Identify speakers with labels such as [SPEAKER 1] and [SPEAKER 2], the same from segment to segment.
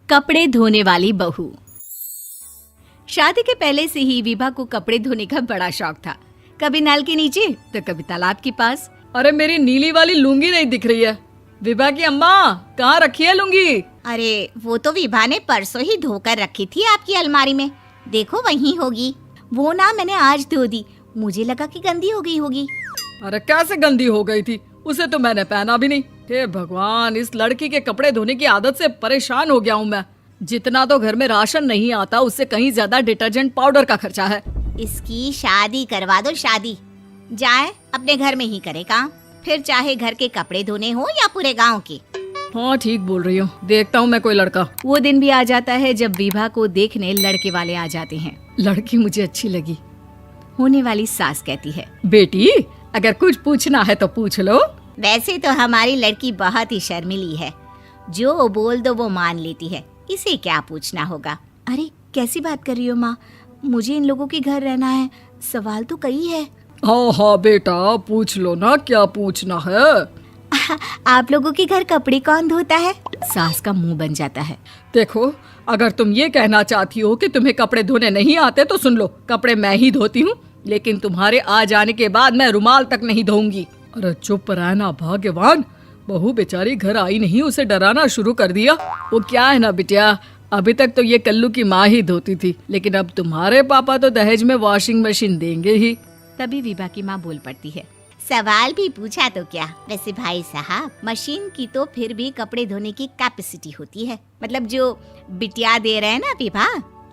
[SPEAKER 1] कपड़े धोने वाली बहू। शादी के पहले से ही विभा को कपड़े धोने का बड़ा शौक था। कभी नल के नीचे तो कभी तालाब के पास।
[SPEAKER 2] अरे मेरी नीली वाली लुंगी नहीं दिख रही है। विभा की अम्मा, कहाँ रखी है लुंगी?
[SPEAKER 3] अरे वो तो विभा ने परसों ही धोकर रखी थी आपकी अलमारी में, देखो वहीं होगी। वो ना मैंने आज धो दी, मुझे लगा कि गंदी हो गई होगी।
[SPEAKER 2] अरे कैसे गंदी हो गई थी? उसे तो मैंने पहना भी नहीं। हे भगवान, इस लड़की के कपड़े धोने की आदत से परेशान हो गया हूँ मैं। जितना तो घर में राशन नहीं आता, उससे कहीं ज्यादा डिटर्जेंट पाउडर का खर्चा है।
[SPEAKER 3] इसकी शादी करवा दो, शादी जाए अपने घर में ही करे काम, फिर चाहे घर के कपड़े धोने हो या पूरे गांव के।
[SPEAKER 2] हाँ ठीक बोल रही हो, देखता हूँ मैं कोई लड़का।
[SPEAKER 1] वो दिन भी आ जाता है जब विभा को देखने लड़के वाले आ जाते हैं।
[SPEAKER 2] लड़की मुझे अच्छी लगी।
[SPEAKER 1] होने वाली सास कहती है,
[SPEAKER 2] बेटी अगर कुछ पूछना है तो पूछ लो।
[SPEAKER 3] वैसे तो हमारी लड़की बहुत ही शर्मीली है, जो बोल दो वो मान लेती है, इसे क्या पूछना होगा।
[SPEAKER 1] अरे कैसी बात कर रही हो माँ, मुझे इन लोगों के घर रहना है, सवाल तो कई है।
[SPEAKER 2] हाँ हाँ बेटा, पूछ लो ना, क्या पूछना है।
[SPEAKER 1] आप लोगों के घर कपड़े कौन धोता है? सास का मुंह बन जाता है।
[SPEAKER 2] देखो, अगर तुम ये कहना चाहती हो कि तुम्हें कपड़े धोने नहीं आते तो सुन लो, कपड़े मैं ही धोती हूँ, लेकिन तुम्हारे आ जाने के बाद मैं रुमाल तक नहीं धोऊंगी। अरे चुप रहना भाग्यवान, बहू बेचारी घर आई नहीं, उसे डराना शुरू कर दिया। वो क्या है ना बिटिया, अभी तक तो ये कल्लू की माँ ही धोती थी, लेकिन अब तुम्हारे पापा तो दहेज में वॉशिंग मशीन देंगे ही।
[SPEAKER 1] तभी विभा की माँ बोल पड़ती है,
[SPEAKER 3] सवाल भी पूछा तो क्या। वैसे भाई साहब, मशीन की तो फिर भी कपड़े धोने की कैपेसिटी होती है, मतलब जो बिटिया दे रहे हैं ना विभा,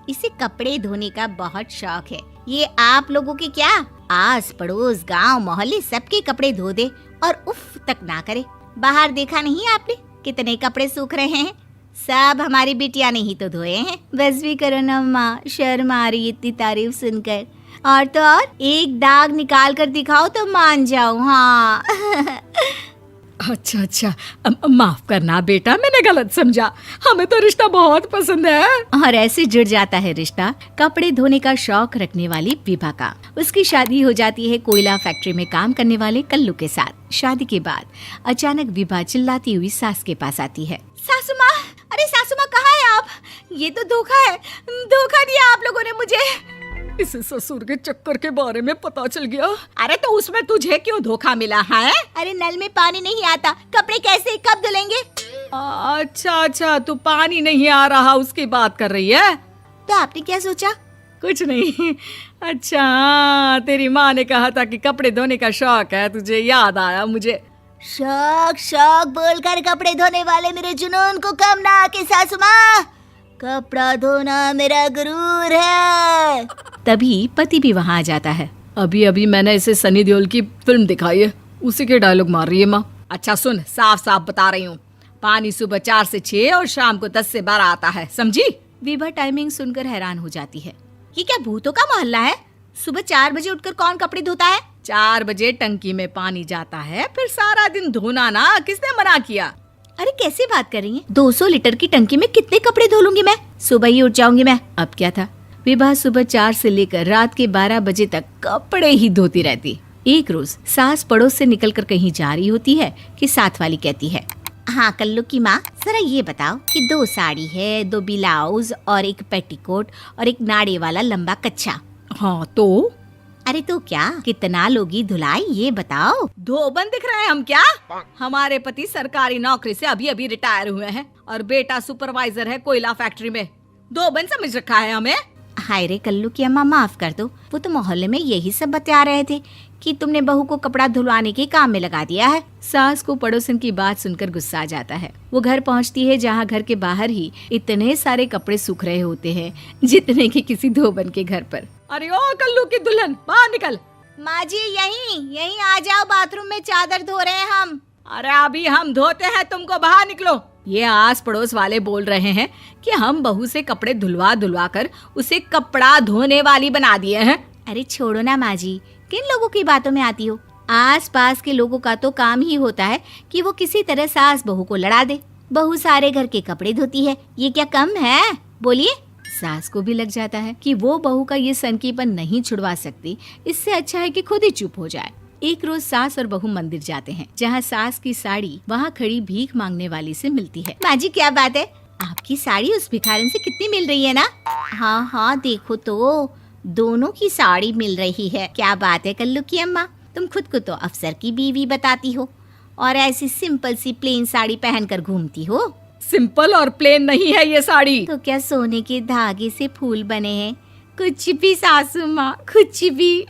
[SPEAKER 3] इसे कपड़े धोने का बहुत शौक है। ये आप लोगों के क्या, आस पड़ोस गांव मोहल्ले सबके कपड़े धो दे और उफ तक ना करे। बाहर देखा नहीं आपने कितने कपड़े सूख रहे हैं, सब हमारी बिटिया ने ही तो धोए हैं।
[SPEAKER 1] बस भी करो ना माँ, शर्म आ रही इतनी तारीफ सुनकर। और तो और एक दाग निकाल कर दिखाओ तो मान जाओ। हाँ
[SPEAKER 2] अच्छा, माफ करना बेटा, मैंने गलत समझा। हमें तो रिश्ता बहुत पसंद है।
[SPEAKER 1] और ऐसे जुड़ जाता है रिश्ता कपड़े धोने का शौक रखने वाली विभा का। उसकी शादी हो जाती है कोयला फैक्ट्री में काम करने वाले कल्लू के साथ। शादी के बाद अचानक विभा चिल्लाती हुई सास के पास आती है।
[SPEAKER 3] सासू माँ, अरे सासू माँ कहाँ है आप? ये तो धोखा है, धोखा दिया आप लोगों ने मुझे।
[SPEAKER 2] इसे ससुर के चक्कर के बारे में पता चल गया।
[SPEAKER 3] अरे तो उसमें तुझे क्यों धोखा मिला है? अरे नल में पानी नहीं आता, कपड़े कैसे कब धुलेंगे?
[SPEAKER 2] अच्छा, तू पानी नहीं आ रहा उसकी बात कर रही है।
[SPEAKER 3] तो आपने क्या सोचा?
[SPEAKER 2] कुछ नहीं। अच्छा, तेरी माँ ने कहा था कि कपड़े धोने का शौक है तुझे, याद आया मुझे।
[SPEAKER 3] शौक बोलकर कपड़े धोने वाले मेरे जुनून को कम ना आके सासू माँ, कपड़ा धोना मेरा गुरूर है।
[SPEAKER 1] तभी पति भी वहाँ आ जाता है।
[SPEAKER 2] अभी मैंने इसे सनी देओल की फिल्म दिखाई है, उसी के डायलॉग मार रही है माँ। अच्छा सुन, साफ बता रही हूँ, पानी सुबह 4 से 6 और शाम को 10 से 12 आता है, समझी?
[SPEAKER 1] विभा टाइमिंग सुनकर हैरान हो जाती है।
[SPEAKER 3] ये क्या भूतों का मोहल्ला है? सुबह 4 बजे उठकर कौन कपड़े धोता है?
[SPEAKER 2] 4 बजे टंकी में पानी जाता है, फिर सारा दिन धोना ना, किसने मना किया?
[SPEAKER 1] अरे कैसी बात कर रही हैं? 200 लीटर की टंकी में कितने कपड़े धो लूंगी मैं, सुबह ही उठ जाऊंगी मैं। अब क्या था, विभा सुबह 4 से लेकर रात के 12 बजे तक कपड़े ही धोती रहती। एक रोज सास पड़ोस से निकलकर कहीं जा रही होती है कि साथ वाली कहती है,
[SPEAKER 3] हाँ कल्लू की माँ, जरा ये बताओ कि 2 साड़ी है, 2 ब्लाउज और एक पेटीकोट और एक नाड़े वाला लंबा कच्छा।
[SPEAKER 2] हाँ तो?
[SPEAKER 3] अरे तो क्या, कितना लोगी धुलाई ये बताओ।
[SPEAKER 2] धोबन दिख रहे हैं हम क्या? हमारे पति सरकारी नौकरी से अभी रिटायर हुए हैं और बेटा सुपरवाइजर है कोयला फैक्ट्री में। धोबन समझ रखा है हमें।
[SPEAKER 3] हाय रे कल्लू की अम्मा, माफ कर दो, वो तो मोहल्ले में यही सब बता रहे थे कि तुमने बहू को कपड़ा धुलवाने के काम में लगा दिया है।
[SPEAKER 1] सास को पड़ोसन की बात सुनकर गुस्सा आ जाता है। वो घर पहुंचती है जहां घर के बाहर ही इतने सारे कपड़े सूख रहे होते हैं जितने कि किसी धोबन के घर पर।
[SPEAKER 2] अरे ओ कल्लू की दुल्हन, बाहर निकल।
[SPEAKER 3] माँ जी यहीं आ जाओ, बाथरूम में चादर धो रहे हैं हम।
[SPEAKER 2] अरे अभी हम धोते हैं, तुमको बाहर निकलो। ये आस पड़ोस वाले बोल रहे हैं कि हम बहू से कपड़े धुलवा कर उसे कपड़ा धोने वाली बना दिए हैं।
[SPEAKER 1] अरे छोड़ो ना माँ जी, किन लोगों की बातों में आती हो? आस पास के लोगों का तो काम ही होता है कि वो किसी तरह सास बहू को लड़ा दे। बहू सारे घर के कपड़े धोती है, ये क्या कम है? बोलिए। सास को भी लग जाता है कि वो बहू का ये सनकीपन नहीं छुड़वा सकती, इससे अच्छा है कि खुद ही चुप हो जाए। एक रोज सास और बहू मंदिर जाते हैं, जहाँ सास की साड़ी वहाँ खड़ी भीख मांगने वाली से मिलती है।
[SPEAKER 3] माँ जी क्या बात है, आपकी साड़ी उस भिखारन से कितनी मिल रही है ना? हाँ हाँ देखो तो, दोनों की साड़ी मिल रही है। क्या बात है कल्लू की अम्मा, तुम खुद को तो अफसर की बीवी बताती हो और ऐसी सिंपल सी प्लेन साड़ी पहनकर घूमती हो।
[SPEAKER 2] सिंपल और प्लेन नहीं है ये साड़ी।
[SPEAKER 3] तो क्या सोने के धागे से फूल बने हैं? कुछ भी सासू माँ, कुछ भी।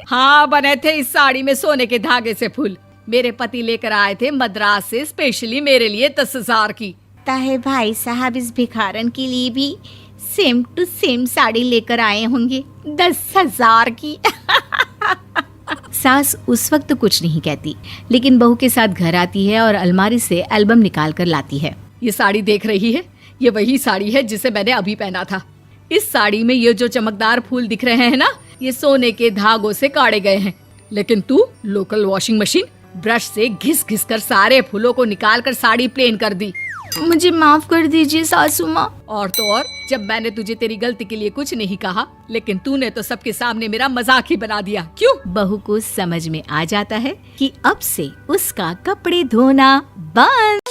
[SPEAKER 2] हाँ बने थे इस साड़ी में सोने के धागे से फूल। मेरे पति लेकर आए थे मद्रास से स्पेशली मेरे लिए 10,000 की।
[SPEAKER 3] ताहे भाई साहब इस भिखारन के लिए भी सेम टू सेम साड़ी लेकर आए होंगे 10,000 की।
[SPEAKER 1] सास उस वक्त तो कुछ नहीं कहती, लेकिन बहू के साथ घर आती है और अलमारी से एल्बम निकाल कर लाती है।
[SPEAKER 2] ये साड़ी देख रही है, ये वही साड़ी है जिसे मैंने अभी पहना था। इस साड़ी में ये जो चमकदार फूल दिख रहे हैं ना, ये सोने के धागों से काढ़े गए हैं। लेकिन तू लोकल वॉशिंग मशीन ब्रश से घिस घिस कर सारे फूलों को निकाल कर साड़ी प्लेन कर दी।
[SPEAKER 1] मुझे माफ कर दीजिए सासू माँ।
[SPEAKER 2] और तो और, जब मैंने तुझे तेरी गलती के लिए कुछ नहीं कहा, लेकिन तूने तो सबके सामने मेरा मजाक ही बना दिया। क्यों?
[SPEAKER 1] बहू को समझ में आ जाता है कि अब से उसका कपड़े धोना बंद।